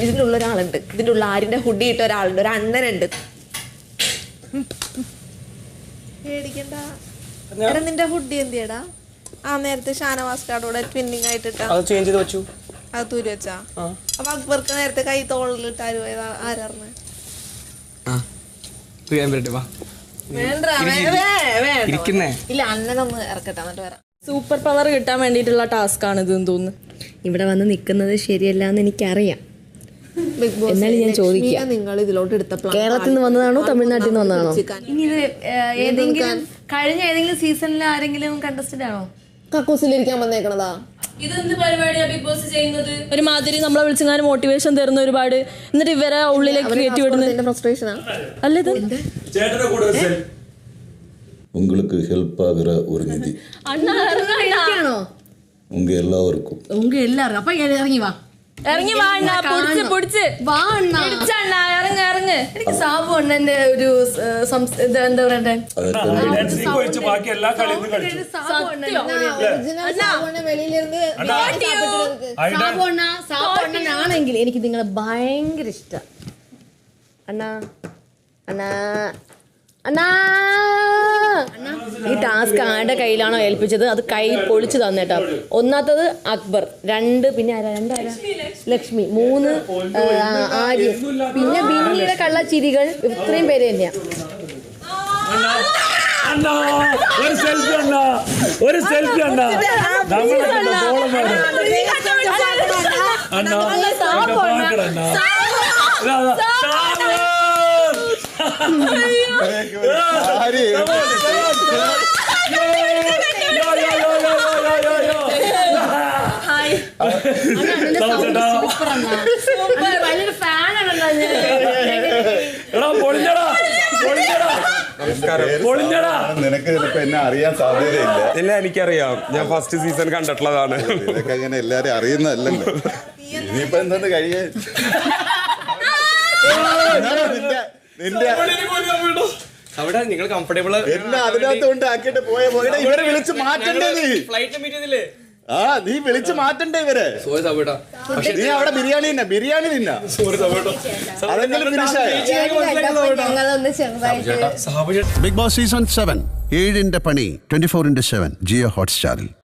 ഇതിലുള്ള ഒരാളുണ്ട്, ഇതിൻ്റെ ഉള്ള ആരിന്റെ ഹുഡി ഇട്ട ഒരാളുണ്ട്, ഒരു അണ്ണനുണ്ട്. പേടിക്കണ്ട. എടാ നിന്റെ ഹുഡി എന്തിയടാ? ആ നേരത്തെ ഷാനവാസ്കാരോടെ ട്വിന്നിങ് ആയിട്ടിട്ടാ അത് ചേഞ്ച് ചെയ്ത് വെച്ചു. അത് തൂരി വെച്ചാ? അപ്പൊ അക്ബർക്ക് നേരത്തെ കൈ തോളിലിട്ട് ആരാർന്ന്? ഇല്ല, അണ്ണനൊന്ന് ഇറക്കട്ടെ എന്നിട്ട് വരാം. സൂപ്പർ പവർ കിട്ടാൻ വേണ്ടിയിട്ടുള്ള ടാസ്ക് ആണ് ഇത് തോന്നുന്നു. ഇവിടെ വന്ന് നിൽക്കുന്നത് ശരിയല്ല എന്ന് എനിക്കറിയാം. ബിഗ് ബോസ് എന്നാലും ഞാൻ ചോദിക്കാം, നിങ്ങൾ ഇതിലോട്ട് എടുത്തപ്പോൾ കേരളത്തിൽ നിന്ന് വന്നതാണോ തമിഴ്നാട്ടിൽ നിന്ന് വന്നതാണോ? ഇനി ഇത് ഏതെങ്കിലും കഴിഞ്ഞ ഏതെങ്കിലും സീസണിൽ ആരെങ്കിലും കണ്ടസ്റ്റന്റ് ആണോ? കക്കൂസിലിരിക്കാൻ വന്നേക്കണതാ? ഇതെന്ത് പരിപാടിയാ ബിഗ് ബോസ് ചെയ്യുന്നത്? ഒരുമാതിരി നമ്മളെ വിളിച്ചെങ്ങാനും മോട്ടിവേഷൻ തരുന്ന ഒരുപാട്, എന്നിട്ട് ഇവരെ ഉള്ളിലേക്ക് കയറ്റി വിടുന്നത് ഫ്രസ്ട്രേഷനാ അല്ല ഇത്? உங்களுக்கு ஹெல்ப் ஆகிற ஒரு நிதி உங்க எல்லாருக்கும். അപ്പൊ ഇറങ്ങി വാ, ഇറങ്ങി വാ അണ്ണാ, പൊടിച്ച് വാ അണ്ണാ, അണ്ണാ ഇറങ്ങ് ഇറങ്ങ്. എനിക്ക് സാബു അണ്ണന്റെ ഒരു എന്താ പറയണ്ടേ, ആണെങ്കിൽ എനിക്ക് നിങ്ങളെ ഭയങ്കര ഇഷ്ടം. അണ്ണാ അണ്ണാ അണ്ണാ, ഈ ടാസ്ക് ആരുടെ കയ്യിലാണോ ഏൽപ്പിച്ചത് അത് കൈ പൊളിച്ചു തന്നേട്ടോ. ഒന്നാമത്തത് അക്ബർ, രണ്ട് പിന്നെ ആരാ, രണ്ടാരാ, ലക്ഷ്മി, മൂന്ന് ആര്യൻ, പിന്നെ ബിന്നിയുടെ കള്ളച്ചിരികൾ. ഇത്രയും പേര് തന്നെയാ. നിനക്ക് ചിലപ്പോ എന്നെ അറിയാൻ സാധ്യതയില്ല. ഇല്ല, എനിക്കറിയാം, ഞാൻ ഫസ്റ്റ് സീസൺ കണ്ടിട്ടുള്ളതാണ്. ഇതൊക്കെ അങ്ങനെ എല്ലാരും അറിയുന്നതല്ലല്ലോ. ഇനിയിപ്പോ എന്താണ് കഴിയാൻ? അവിടെ നിങ്ങൾ കംഫർട്ടബിൾ എല്ലാം അതിനകത്ത് കൊണ്ട് ആക്കിയിട്ട് ഇവരെ വിളിച്ച് മാറ്റണ്ടേ? നീ ഫ്ലൈറ്റ് മീറ്റ് ചെയ്തില്ലേ? നീ വിളിച്ച് മാറ്റണ്ടേ ഇവരെ? നീ അവിടെ ബിരിയാണി തിന്നാ അതെങ്കിലും ഫിനിഷായ. ബിഗ് ബോസ് സീസൺ 7 7 പണി 24/7 ജിയോ ഹോട്ട്സ്റ്റാറിൽ.